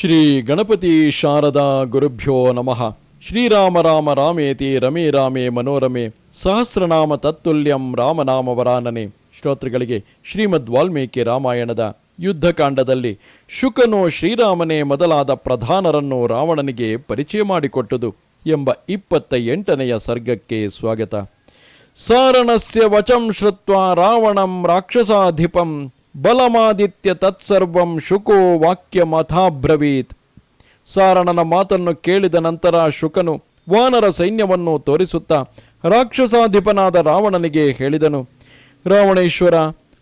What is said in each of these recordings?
ಶ್ರೀ ಗಣಪತಿ ಶಾರದಾ ಗುರುಭ್ಯೋ ನಮಃ. ಶ್ರೀರಾಮ ರಾಮ ರಾಮೇತಿ ರಮೇ ರಾಮೇ ಮನೋರಮೆ ಸಹಸ್ರನಾಮ ತತ್ತುಲ್ಯಂ ರಾಮನಾಮವರಾನನೆ. ಶ್ರೋತೃಗಳಿಗೆ ಶ್ರೀಮದ್ ವಾಲ್ಮೀಕಿ ರಾಮಾಯಣದ ಯುದ್ಧಕಾಂಡದಲ್ಲಿ ಶುಕನು ಶ್ರೀರಾಮನೇ ಮೊದಲಾದ ಪ್ರಧಾನರನ್ನು ರಾವಣನಿಗೆ ಪರಿಚಯ ಮಾಡಿಕೊಟ್ಟುದು ಎಂಬ 28ನೆಯ ಸರ್ಗಕ್ಕೆ ಸ್ವಾಗತ. ಸಾರಣಸ್ಯ ವಚಂ ಶ್ರುತ್ವಾ ರಾವಣಂ ರಾಕ್ಷಸಾಧಿಪಂ ಬಲಮಾದಿತ್ಯ ತತ್ಸರ್ವಂ ಶುಕೋ ವಾಕ್ಯಮಥಾಬ್ರವೀತ್. ಸಾರಣನ ಮಾತನ್ನು ಕೇಳಿದ ನಂತರ ಶುಕನು ವಾನರ ಸೈನ್ಯವನ್ನು ತೋರಿಸುತ್ತಾ ರಾಕ್ಷಸಾಧಿಪನಾದ ರಾವಣನಿಗೆ ಹೇಳಿದನು, ರಾವಣೇಶ್ವರ,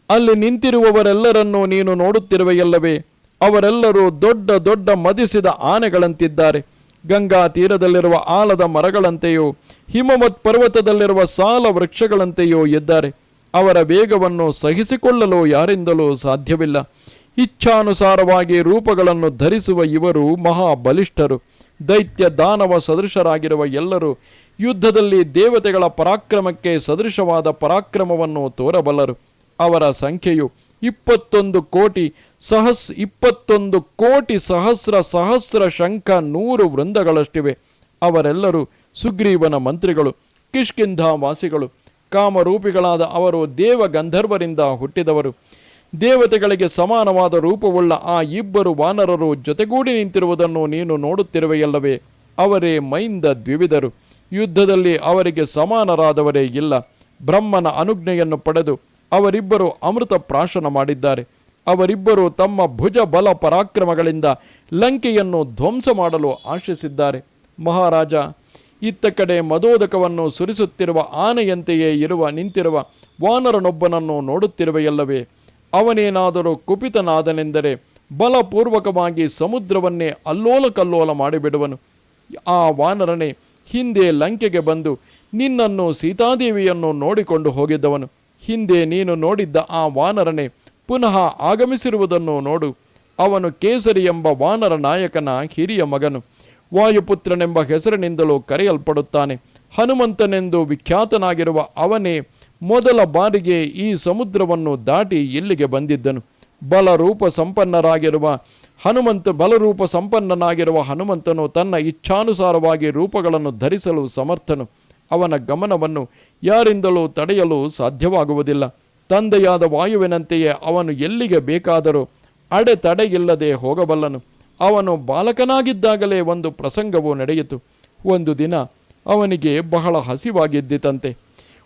ಅಲ್ಲಿ ನಿಂತಿರುವವರೆಲ್ಲರನ್ನೂ ನೀನು ನೋಡುತ್ತಿರುವೆಯಲ್ಲವೇ? ಅವರೆಲ್ಲರೂ ದೊಡ್ಡ ದೊಡ್ಡ ಮದಿಸಿದ ಆನೆಗಳಂತಿದ್ದಾರೆ. ಗಂಗಾ ತೀರದಲ್ಲಿರುವ ಆಲದ ಮರಗಳಂತೆಯೋ ಹಿಮವತ್ ಪರ್ವತದಲ್ಲಿರುವ ಸಾಲ ವೃಕ್ಷಗಳಂತೆಯೋ ಇದ್ದಾರೆ. ಅವರ ವೇಗವನ್ನು ಸಹಿಸಿಕೊಳ್ಳಲು ಯಾರಿಂದಲೂ ಸಾಧ್ಯವಿಲ್ಲ. ಇಚ್ಛಾನುಸಾರವಾಗಿ ರೂಪಗಳನ್ನು ಧರಿಸುವ ಇವರು ಮಹಾಬಲಿಷ್ಠರು. ದೈತ್ಯ ದಾನವ ಸದೃಶರಾಗಿರುವ ಎಲ್ಲರೂ ಯುದ್ಧದಲ್ಲಿ ದೇವತೆಗಳ ಪರಾಕ್ರಮಕ್ಕೆ ಸದೃಶವಾದ ಪರಾಕ್ರಮವನ್ನು ತೋರಬಲ್ಲರು. ಅವರ ಸಂಖ್ಯೆಯು 21 ಕೋಟಿ ಸಹಸ್ರ ಶಂಖ 100 ವೃಂದಗಳಷ್ಟಿವೆ. ಅವರೆಲ್ಲರೂ ಸುಗ್ರೀವನ ಮಂತ್ರಿಗಳು, ಕಿಷ್ಕಿಂಧ ವಾಸಿಗಳು. ಕಾಮರೂಪಿಗಳಾದ ಅವರು ದೇವ ಗಂಧರ್ವರಿಂದ ಹುಟ್ಟಿದವರು. ದೇವತೆಗಳಿಗೆ ಸಮಾನವಾದ ರೂಪವುಳ್ಳ ಆ ಇಬ್ಬರು ವಾನರರು ಜೊತೆಗೂಡಿ ನಿಂತಿರುವುದನ್ನು ನೀನು ನೋಡುತ್ತಿರುವೆಯಲ್ಲವೇ? ಅವರೇ ಮೈಂದ ದ್ವಿವಿಧರು. ಯುದ್ಧದಲ್ಲಿ ಅವರಿಗೆ ಸಮಾನರಾದವರೇ ಇಲ್ಲ. ಬ್ರಹ್ಮನ ಅನುಜ್ಞೆಯನ್ನು ಪಡೆದು ಅವರಿಬ್ಬರು ಅಮೃತ ಪ್ರಾಶನ ಮಾಡಿದ್ದಾರೆ. ಅವರಿಬ್ಬರು ತಮ್ಮ ಭುಜ ಬಲ ಪರಾಕ್ರಮಗಳಿಂದ ಲಂಕೆಯನ್ನು ಧ್ವಂಸ ಮಾಡಲು ಆಶಿಸಿದ್ದಾರೆ. ಮಹಾರಾಜ, ಇತ್ತ ಕಡೆ ಮದೋದಕವನ್ನು ಸುರಿಸುತ್ತಿರುವ ಆನೆಯಂತೆಯೇ ನಿಂತಿರುವ ವಾನರನೊಬ್ಬನನ್ನು ನೋಡುತ್ತಿರುವೆಯಲ್ಲವೇ? ಅವನೇನಾದರೂ ಕುಪಿತನಾದನೆಂದರೆ ಬಲಪೂರ್ವಕವಾಗಿ ಸಮುದ್ರವನ್ನೇ ಅಲ್ಲೋಲ ಕಲ್ಲೋಲ ಮಾಡಿಬಿಡುವನು. ಆ ವಾನರನೇ ಹಿಂದೆ ಲಂಕೆಗೆ ಬಂದು ನಿನ್ನನ್ನು ಸೀತಾದೇವಿಯನ್ನು ನೋಡಿಕೊಂಡು ಹೋಗಿದ್ದವನು. ಹಿಂದೆ ನೀನು ನೋಡಿದ್ದ ಆ ವಾನರನೇ ಪುನಃ ಆಗಮಿಸಿರುವುದನ್ನು ನೋಡು. ಅವನು ಕೇಸರಿ ಎಂಬ ವಾನರ ನಾಯಕನ ಹಿರಿಯ ಮಗನು. ವಾಯುಪುತ್ರನೆಂಬ ಹೆಸರಿನಿಂದಲೂ ಕರೆಯಲ್ಪಡುತ್ತಾನೆ. ಹನುಮಂತನೆಂದು ವಿಖ್ಯಾತನಾಗಿರುವ ಅವನೇ ಮೊದಲ ಬಾರಿಗೆ ಈ ಸಮುದ್ರವನ್ನು ದಾಟಿ ಇಲ್ಲಿಗೆ ಬಂದಿದ್ದನು. ಬಲರೂಪ ಸಂಪನ್ನನಾಗಿರುವ ಹನುಮಂತನು ತನ್ನ ಇಚ್ಛಾನುಸಾರವಾಗಿ ರೂಪಗಳನ್ನು ಧರಿಸಲು ಸಮರ್ಥನು. ಅವನ ಗಮನವನ್ನು ಯಾರಿಂದಲೂ ತಡೆಯಲು ಸಾಧ್ಯವಾಗುವುದಿಲ್ಲ. ತಂದೆಯಾದ ವಾಯುವಿನಂತೆಯೇ ಅವನು ಎಲ್ಲಿಗೆ ಬೇಕಾದರೂ ಅಡೆತಡೆಯಿಲ್ಲದೆ ಹೋಗಬಲ್ಲನು. ಅವನು ಬಾಲಕನಾಗಿದ್ದಾಗಲೇ ಒಂದು ಪ್ರಸಂಗವು ನಡೆಯಿತು. ಒಂದು ದಿನ ಅವನಿಗೆ ಬಹಳ ಹಸಿವಾಗಿದ್ದಿತಂತೆ.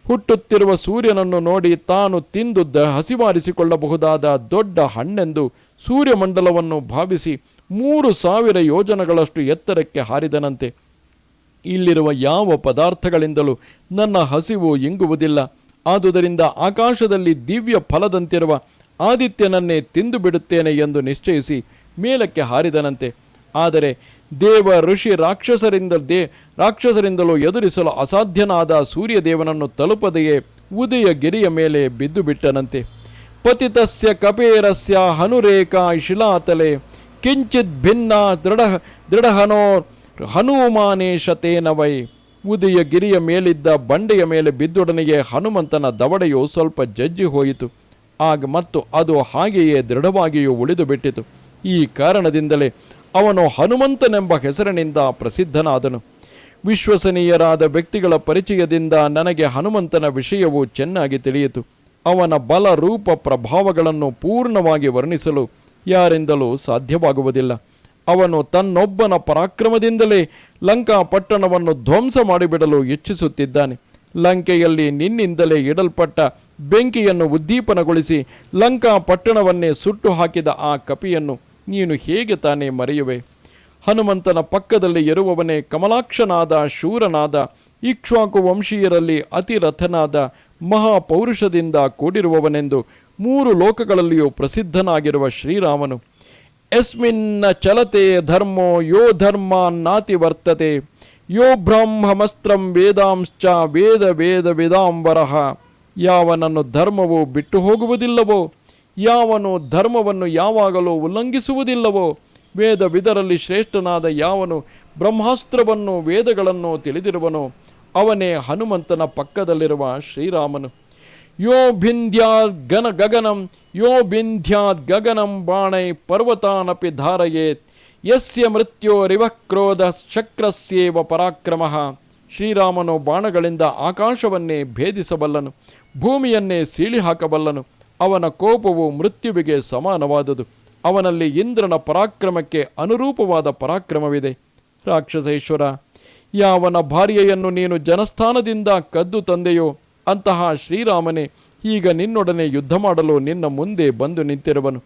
ಹುಟ್ಟುತ್ತಿರುವ ಸೂರ್ಯನನ್ನು ನೋಡಿ ತಾನು ತಿಂದು ಹಸಿವಾರಿಸಿಕೊಳ್ಳಬಹುದಾದ ದೊಡ್ಡ ಹಣ್ಣೆಂದು ಸೂರ್ಯಮಂಡಲವನ್ನು ಭಾವಿಸಿ 3000 ಯೋಜನಗಳಷ್ಟು ಎತ್ತರಕ್ಕೆ ಹಾರಿದನಂತೆ. ಇಲ್ಲಿರುವ ಯಾವ ಪದಾರ್ಥಗಳಿಂದಲೂ ನನ್ನ ಹಸಿವು ಇಂಗುವುದಿಲ್ಲ. ಆದುದರಿಂದ ಆಕಾಶದಲ್ಲಿ ದಿವ್ಯ ಫಲದಂತಿರುವ ಆದಿತ್ಯನನ್ನೇ ತಿಂದು ಬಿಡುತ್ತೇನೆ ಎಂದು ನಿಶ್ಚಯಿಸಿ ಮೇಲಕ್ಕೆ ಹಾರಿದನಂತೆ. ಆದರೆ ದೇವ ಋಷಿ ರಾಕ್ಷಸರಿಂದಲೂ ಎದುರಿಸಲು ಅಸಾಧ್ಯನಾದ ಸೂರ್ಯದೇವನನ್ನು ತಲುಪದೆಯೇ ಉದಯಗಿರಿಯ ಮೇಲೆ ಬಿದ್ದು ಬಿಟ್ಟನಂತೆ. ಪತಿತಸ್ಯ ಕಪೇರಸ್ಯ ಹನುರೇಖಾ ಶಿಲಾತಲೆ ಕಿಂಚಿತ್ ಭಿನ್ನ ದೃಢಹನೋ ಹನುಮಾನೇಶತೇನವೈ. ಉದಯಗಿರಿಯ ಮೇಲಿದ್ದ ಬಂಡೆಯ ಮೇಲೆ ಬಿದ್ದೊಡನೆಯೇ ಹನುಮಂತನ ದವಡೆಯು ಸ್ವಲ್ಪ ಜಜ್ಜಿ ಹೋಯಿತು. ಮತ್ತು ಅದು ಹಾಗೆಯೇ ದೃಢವಾಗಿಯೂ ಉಳಿದು ಬಿಟ್ಟಿತು. ಈ ಕಾರಣದಿಂದಲೇ ಅವನು ಹನುಮಂತನೆಂಬ ಹೆಸರಿನಿಂದ ಪ್ರಸಿದ್ಧನಾದನು. ವಿಶ್ವಸನೀಯರಾದ ವ್ಯಕ್ತಿಗಳ ಪರಿಚಯದಿಂದ ನನಗೆ ಹನುಮಂತನ ವಿಷಯವು ಚೆನ್ನಾಗಿ ತಿಳಿಯಿತು. ಅವನ ಬಲ ರೂಪ ಪ್ರಭಾವಗಳನ್ನು ಪೂರ್ಣವಾಗಿ ವರ್ಣಿಸಲು ಯಾರಿಂದಲೂ ಸಾಧ್ಯವಾಗುವುದಿಲ್ಲ. ಅವನು ತನ್ನೊಬ್ಬನ ಪರಾಕ್ರಮದಿಂದಲೇ ಲಂಕಾ ಪಟ್ಟಣವನ್ನು ಧ್ವಂಸ ಮಾಡಿಬಿಡಲು ಇಚ್ಛಿಸುತ್ತಿದ್ದಾನೆ. ಲಂಕೆಯಲ್ಲಿ ನಿನ್ನಿಂದಲೇ ಇಡಲ್ಪಟ್ಟ ಬೆಂಕಿಯನ್ನು ಉದ್ದೀಪನಗೊಳಿಸಿ ಲಂಕಾ ಪಟ್ಟಣವನ್ನೇ ಸುಟ್ಟು ಹಾಕಿದ ಆ ಕಪಿಯನ್ನು ನೀನು ಹೇಗೆ ತಾನೇ ಮರೆಯುವೆ? ಹನುಮಂತನ ಪಕ್ಕದಲ್ಲಿ ಇರುವವನೇ ಕಮಲಾಕ್ಷನಾದ ಶೂರನಾದ ಇಕ್ಷ್ವಾಕು ವಂಶೀಯರಲ್ಲಿ ಅತಿರಥನಾದ ಮಹಾಪೌರುಷದಿಂದ ಕೂಡಿರುವವನೆಂದು 3 ಲೋಕಗಳಲ್ಲಿಯೂ ಪ್ರಸಿದ್ಧನಾಗಿರುವ ಶ್ರೀರಾಮನು. ಯಸ್ಮಿನ್ನ ಚಲತೆ ಧರ್ಮೋ ಯೋ ಧರ್ಮಾನ್ನಾತಿ ವರ್ತತೆ ಯೋ ಬ್ರಾಹ್ಮಮಸ್ತ್ರಂ ವೇದಾಂಶ್ಚ ವೇದ ವೇದ ವೇದಾಂಬರಃ. ಯಾವನನ್ನು ಧರ್ಮವು ಬಿಟ್ಟು ಹೋಗುವುದಿಲ್ಲವೋ, ಯಾವನು ಧರ್ಮವನ್ನು ಯಾವಾಗಲೂ ಉಲ್ಲಂಘಿಸುವುದಿಲ್ಲವೋ, ವೇದವಿದರಲ್ಲಿ ಶ್ರೇಷ್ಠನಾದ ಯಾವನು ಬ್ರಹ್ಮಾಸ್ತ್ರವನ್ನು ವೇದಗಳನ್ನು ತಿಳಿದಿರುವನೋ ಅವನೇ ಹನುಮಂತನ ಪಕ್ಕದಲ್ಲಿರುವ ಶ್ರೀರಾಮನು. ಯೋ ಭಿಂದ್ಯಾದ್ ಗಗನಂ ಬಾಣೈ ಪರ್ವತಾನಪಿ ಧಾರಯೇತ್ ಯಸ್ಯ ಮೃತ್ಯೋರಿವ ಕ್ರೋಧ ಶಕ್ರಸ್ಯೇವ ಪರಾಕ್ರಮಃ. ಶ್ರೀರಾಮನು ಬಾಣಗಳಿಂದ ಆಕಾಶವನ್ನೇ ಭೇದಿಸಬಲ್ಲನು, ಭೂಮಿಯನ್ನೇ ಸೀಳಿ ಹಾಕಬಲ್ಲನು. ಅವನ ಕೋಪವು ಮೃತ್ಯುವಿಗೆ ಸಮಾನವಾದುದು. ಅವನಲ್ಲಿ ಇಂದ್ರನ ಪರಾಕ್ರಮಕ್ಕೆ ಅನುರೂಪವಾದ ಪರಾಕ್ರಮವಿದೆ. ರಾಕ್ಷಸೇಶ್ವರ, ಯಾವನ ಭಾರ್ಯೆಯನ್ನು ನೀನು ಜನಸ್ಥಾನದಿಂದ ಕದ್ದು ತಂದೆಯೋ ಅಂತಹ ಶ್ರೀರಾಮನೇ ಈಗ ನಿನ್ನೊಡನೆ ಯುದ್ಧ ಮಾಡಲು ನಿನ್ನ ಮುಂದೆ ಬಂದು ನಿಂತಿರುವನು.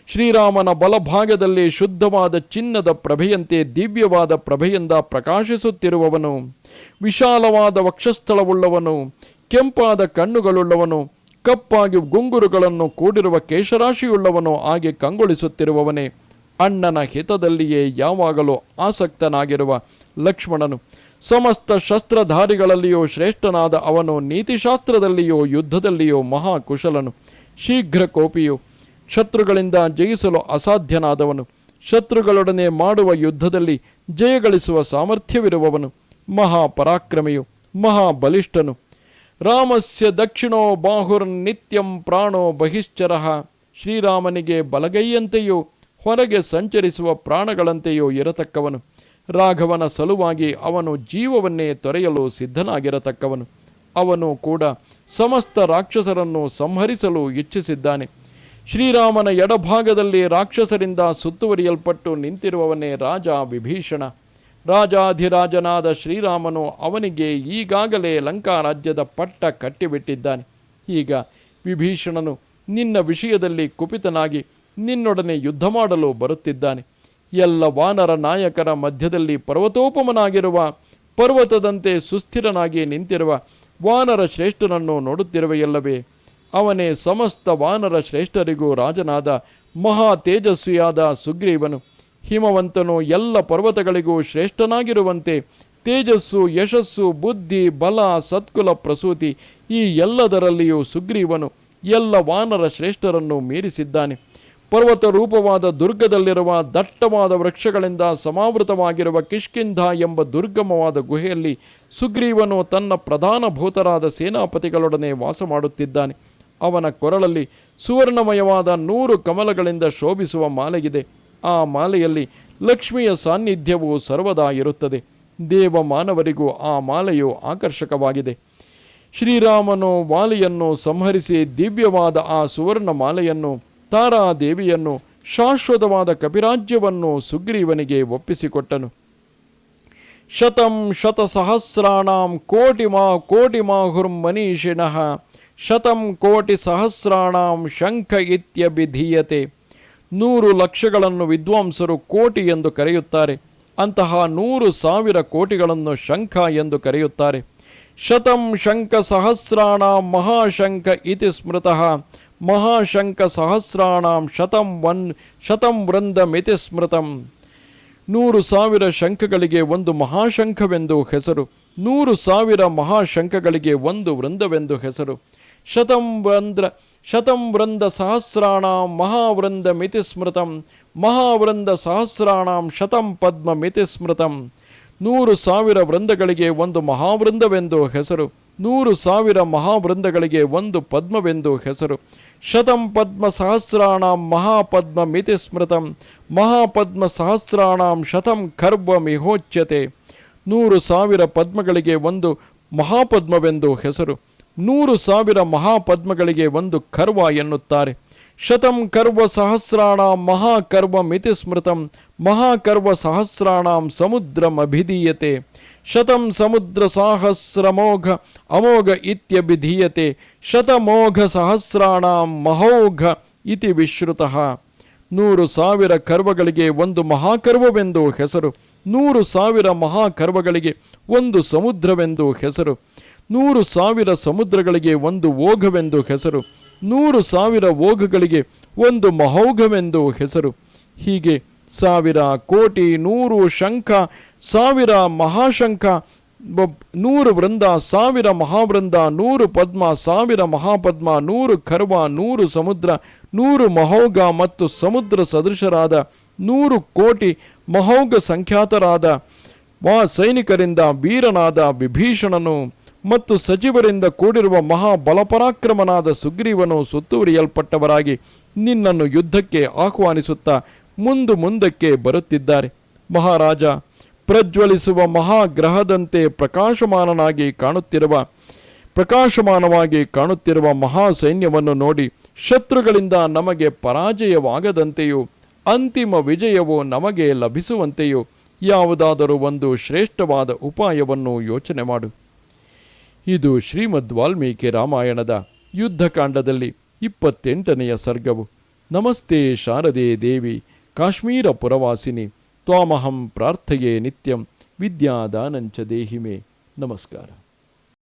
ಶ್ರೀರಾಮನ ಬಲಭಾಗದಲ್ಲಿ ಶುದ್ಧವಾದ ಚಿನ್ನದ ಪ್ರಭೆಯಂತೆ ದಿವ್ಯವಾದ ಪ್ರಭೆಯಿಂದ ಪ್ರಕಾಶಿಸುತ್ತಿರುವವನು, ವಿಶಾಲವಾದ ವಕ್ಷಸ್ಥಳವುಳ್ಳವನು, ಕೆಂಪಾದ ಕಣ್ಣುಗಳುಳ್ಳವನು, ಕಪ್ಪಾಗಿ ಗುಂಗುರುಗಳನ್ನು ಕೂಡಿರುವ ಕೇಶರಾಶಿಯುಳ್ಳವನು ಹಾಗೆ ಕಂಗೊಳಿಸುತ್ತಿರುವವನೇ, ಅಣ್ಣನ ಹಿತದಲ್ಲಿಯೇ ಯಾವಾಗಲೂ ಆಸಕ್ತನಾಗಿರುವ ಲಕ್ಷ್ಮಣನು, ಸಮಸ್ತ ಶಸ್ತ್ರಧಾರಿಗಳಲ್ಲಿಯೂ ಶ್ರೇಷ್ಠನಾದ ಅವನು, ನೀತಿಶಾಸ್ತ್ರದಲ್ಲಿಯೋ ಯುದ್ಧದಲ್ಲಿಯೋ ಮಹಾಕುಶಲನು, ಶೀಘ್ರ ಕೋಪಿಯು, ಶತ್ರುಗಳಿಂದ ಜಯಿಸಲು ಅಸಾಧ್ಯನಾದವನು, ಶತ್ರುಗಳೊಡನೆ ಮಾಡುವ ಯುದ್ಧದಲ್ಲಿ ಜಯಗಳಿಸುವ ಸಾಮರ್ಥ್ಯವಿರುವವನು, ಮಹಾಪರಾಕ್ರಮಿಯು, ಮಹಾಬಲಿಷ್ಠನು. ರಾಮಸ್ಯ ದಕ್ಷಿಣೋ ಬಾಹುರ್ನಿತ್ಯಂ ಪ್ರಾಣೋ ಬಹಿಶ್ಚರಃ. ಶ್ರೀರಾಮನಿಗೆ ಬಲಗೈಯಂತೆಯೂ ಹೊರಗೆ ಸಂಚರಿಸುವ ಪ್ರಾಣಗಳಂತೆಯೂ ಇರತಕ್ಕವನು. ರಾಘವನ ಸಲುವಾಗಿ ಅವನು ಜೀವವನ್ನೇ ತೊರೆಯಲು ಸಿದ್ಧನಾಗಿರತಕ್ಕವನು. ಅವನು ಕೂಡ ಸಮಸ್ತ ರಾಕ್ಷಸರನ್ನು ಸಂಹರಿಸಲು ಇಚ್ಛಿಸಿದ್ದಾನೆ. ಶ್ರೀರಾಮನ ಎಡಭಾಗದಲ್ಲಿ ರಾಕ್ಷಸರಿಂದ ಸುತ್ತುವರಿಯಲ್ಪಟ್ಟು ನಿಂತಿರುವವನೇ ರಾಜ ವಿಭೀಷಣ. ರಾಜಾಧಿರಾಜನಾದ ಶ್ರೀರಾಮನು ಅವನಿಗೆ ಈಗಾಗಲೇ ಲಂಕಾ ರಾಜ್ಯದ ಪಟ್ಟ ಕಟ್ಟಿಬಿಟ್ಟಿದ್ದಾನೆ. ಈಗ ವಿಭೀಷಣನು ನಿನ್ನ ವಿಷಯದಲ್ಲಿ ಕುಪಿತನಾಗಿ ನಿನ್ನೊಡನೆ ಯುದ್ಧ ಮಾಡಲು ಬರುತ್ತಿದ್ದಾನೆ. ಎಲ್ಲ ವಾನರ ನಾಯಕರ ಮಧ್ಯದಲ್ಲಿ ಪರ್ವತೋಪಮನಾಗಿರುವ, ಪರ್ವತದಂತೆ ಸುಸ್ಥಿರನಾಗಿ ನಿಂತಿರುವ ವಾನರ ಶ್ರೇಷ್ಠನನ್ನು ನೋಡುತ್ತಿರುವೆಯಲ್ಲವೇ? ಅವನೇ ಸಮಸ್ತ ವಾನರ ಶ್ರೇಷ್ಠರಿಗೂ ರಾಜನಾದ ಮಹಾ ತೇಜಸ್ವಿಯಾದ ಸುಗ್ರೀವನು. ಹಿಮವಂತನು ಎಲ್ಲ ಪರ್ವತಗಳಿಗೂ ಶ್ರೇಷ್ಠನಾಗಿರುವಂತೆ ತೇಜಸ್ಸು, ಯಶಸ್ಸು, ಬುದ್ಧಿ, ಬಲ, ಸತ್ಕುಲ, ಪ್ರಸೂತಿ ಈ ಎಲ್ಲದರಲ್ಲಿಯೂ ಸುಗ್ರೀವನು ಎಲ್ಲ ವಾನರ ಶ್ರೇಷ್ಠರನ್ನು ಮೀರಿಸಿದ್ದಾನೆ. ಪರ್ವತ ರೂಪವಾದ ದುರ್ಗದಲ್ಲಿರುವ ದಟ್ಟವಾದ ವೃಕ್ಷಗಳಿಂದ ಸಮಾವೃತವಾಗಿರುವ ಕಿಷ್ಕಿಂಧ ಎಂಬ ದುರ್ಗಮವಾದ ಗುಹೆಯಲ್ಲಿ ಸುಗ್ರೀವನು ತನ್ನ ಪ್ರಧಾನಭೂತರಾದ ಸೇನಾಪತಿಗಳೊಡನೆ ವಾಸ ಮಾಡುತ್ತಿದ್ದಾನೆ. ಅವನ ಕೊರಳಲ್ಲಿ ಸುವರ್ಣಮಯವಾದ 100 ಕಮಲಗಳಿಂದ ಶೋಭಿಸುವ ಮಾಲೆಯಿದೆ. ಆ ಮಾಲೆಯಲ್ಲಿ ಲಕ್ಷ್ಮಿಯ ಸಾನ್ನಿಧ್ಯವು ಸರ್ವದಾ ಇರುತ್ತದೆ. ದೇವ ಮಾನವರಿಗೂ ಆ ಮಾಲೆಯು ಆಕರ್ಷಕವಾಗಿದೆ. ಶ್ರೀರಾಮನು ವಾಲಿಯನ್ನು ಸಂಹರಿಸಿ ದಿವ್ಯವಾದ ಆ ಸುವರ್ಣ ಮಾಲೆಯನ್ನು, ತಾರಾದೇವಿಯನ್ನು, ಶಾಶ್ವತವಾದ ಕಪಿರಾಜ್ಯವನ್ನು ಸುಗ್ರೀವನಿಗೆ ಒಪ್ಪಿಸಿಕೊಟ್ಟನು. ಶತಂ ಶತಸಹಸ್ರಾಣಾಂ ಕೋಟಿಮಾಹುರ್ಮನೀಷಿಣಃ ಶತಂ ಕೋಟಿ ಸಹಸ್ರಾಣಾಂ ಶಂಖ ಇತ್ಯಭಿಧೀಯತೆ. 100 ಲಕ್ಷಗಳನ್ನು ವಿದ್ವಾಂಸರು ಕೋಟಿ ಎಂದು ಕರೆಯುತ್ತಾರೆ. ಅಂತಹ 100,000 ಕೋಟಿಗಳನ್ನು ಶಂಖ ಎಂದು ಕರೆಯುತ್ತಾರೆ. ಶತಂ ಶಂಖ ಸಹಸ್ರಾಣಾಂ ಮಹಾಶಂಖ ಇತಿ ಸ್ಮೃತಃ ಮಹಾಶಂಖ ಸಹಸ್ರಾಣಾಂ ಶತಂ ವೃಂದಮಿತಿ ಸ್ಮೃತಂ. 100,000 ಶಂಖಗಳಿಗೆ ಒಂದು ಮಹಾಶಂಖವೆಂದು ಹೆಸರು, 100,000 ಮಹಾಶಂಖಗಳಿಗೆ ಒಂದು ವೃಂದವೆಂದು ಹೆಸರು. ಶತಂ ವೃಂದ ಸಹಸ್ರಾಣಾಂ ಮಹಾವೃಂದಮಿತಿ ಸ್ಮೃತಂ ಮಹಾವೃಂದ ಸಹಸ್ರಾಣಾಂ ಶತಂ ಪದ್ಮಮಿತಿ ಸ್ಮೃತಂ. 100,000 ವೃಂದಗಳಿಗೆ ಒಂದು ಮಹಾವೃಂದವೆಂದು ಹೆಸರು, 100,000 ಮಹಾವೃಂದಗಳಿಗೆ ಒಂದು ಪದ್ಮವೆಂದು ಹೆಸರು. ಶತಂ ಪದ್ಮ ಸಹಸ್ರಾಣಾಂ ಮಹಾಪದ್ಮಮಿತಿ ಸ್ಮೃತಂ ಮಹಾಪದ್ಮ ಸಹಸ್ರಾಣಾಂ ಶತಂ ಖರ್ವಮಿಹೋಚ್ಯತೆ. 100,000 ಪದ್ಮಗಳಿಗೆ ಒಂದು ಮಹಾಪದ್ಮವೆಂದು ಹೆಸರು, 100,000 ಮಹಾಪದ್ಮಗಳಿಗೆ ಒಂದು ಖರ್ವ ಎನ್ನುತ್ತಾರೆ. ಶತಂ ಕರ್ವ ಸಹಸ್ರಾಣಾಂ ಮಹಾಕರ್ವಮಿತಿ ಸ್ಮೃತಂ ಮಹಾಕರ್ವ ಸಹಸ್ರಾಣಾಂ ಸಮುದ್ರಮಭಿಧೀಯತೆ. ಶತಂ ಸಮುದ್ರ ಸಹಸ್ರಮೋಘ ಅಮೋಘ ಇತ್ಯಭಿಧೀಯತೆ. ಶತಮೋಘ ಸಹಸ್ರಾಣಾಂ ಮಹೌಘ ಇತಿ ವಿಶ್ರುತಃ. 100,000 ಕರ್ವಗಳಿಗೆ ಒಂದು ಮಹಾಕರ್ವವೆಂದು ಹೆಸರು, 100,000 ಮಹಾಕರ್ವಗಳಿಗೆ ಒಂದು ಸಮುದ್ರವೆಂದು ಹೆಸರು, 100,000 ಸಮುದ್ರಗಳಿಗೆ ಒಂದು ಓಘವೆಂದು ಹೆಸರು, 100,000 ಓಘಗಳಿಗೆ ಒಂದು ಮಹೌಘವೆಂದು ಹೆಸರು. ಹೀಗೆ 1,000 ಕೋಟಿ, 100 ಶಂಖ, 1,000 ಮಹಾಶಂಖ, 100 ವೃಂದ, 1,000 ಮಹಾವೃಂದ, 100 ಪದ್ಮ, 1,000 ಮಹಾಪದ್ಮ, 100 ಖರ್ವ, 100 ಸಮುದ್ರ, 100 ಮಹೌಘ ಮತ್ತು ಸಮುದ್ರ ಸದೃಶರಾದ 100 ಕೋಟಿ ಮಹೌಘ ಸಂಖ್ಯಾತರಾದ ಸೈನಿಕರಿಂದ ವೀರನಾದ ವಿಭೀಷಣನು ಮತ್ತು ಸಚಿವರಿಂದ ಕೂಡಿರುವ ಮಹಾಬಲಪರಾಕ್ರಮನಾದ ಸುಗ್ರೀವನು ಸುತ್ತುವರಿಯಲ್ಪಟ್ಟವರಾಗಿ ನಿನ್ನನ್ನು ಯುದ್ಧಕ್ಕೆ ಆಹ್ವಾನಿಸುತ್ತಾ ಮುಂದಕ್ಕೆ ಬರುತ್ತಿದ್ದಾರೆ. ಮಹಾರಾಜ ಪ್ರಜ್ವಲಿಸುವ ಮಹಾಗ್ರಹದಂತೆ ಪ್ರಕಾಶಮಾನವಾಗಿ ಕಾಣುತ್ತಿರುವ ಮಹಾ ಸೈನ್ಯವನ್ನು ನೋಡಿ ಶತ್ರುಗಳಿಂದ ನಮಗೆ ಪರಾಜಯವಾಗದಂತೆಯೂ ಅಂತಿಮ ವಿಜಯವು ನಮಗೆ ಲಭಿಸುವಂತೆಯೂ ಯಾವುದಾದರೂ ಒಂದು ಶ್ರೇಷ್ಠವಾದ ಉಪಾಯವನ್ನು ಯೋಚನೆ ಮಾಡು. ಇದು ಶ್ರೀಮದ್ ವಾಲ್ಮೀಕಿ ರಾಮಾಯಣದ ಯುದ್ಧಕಾಂಡದಲ್ಲಿ 28ನೆಯ ಸರ್ಗವು. ನಮಸ್ತೆ ಶಾರದೆ ದೇವಿ ಕಾಶ್ಮೀರ ಪುರವಾಸಿನಿ ತ್ವಾಮಹಂ ಪ್ರಾರ್ಥಯೇ ನಿತ್ಯಂ ವಿದ್ಯಾದಾನಂಚ ದೇಹಿಮೆ. ನಮಸ್ಕಾರ.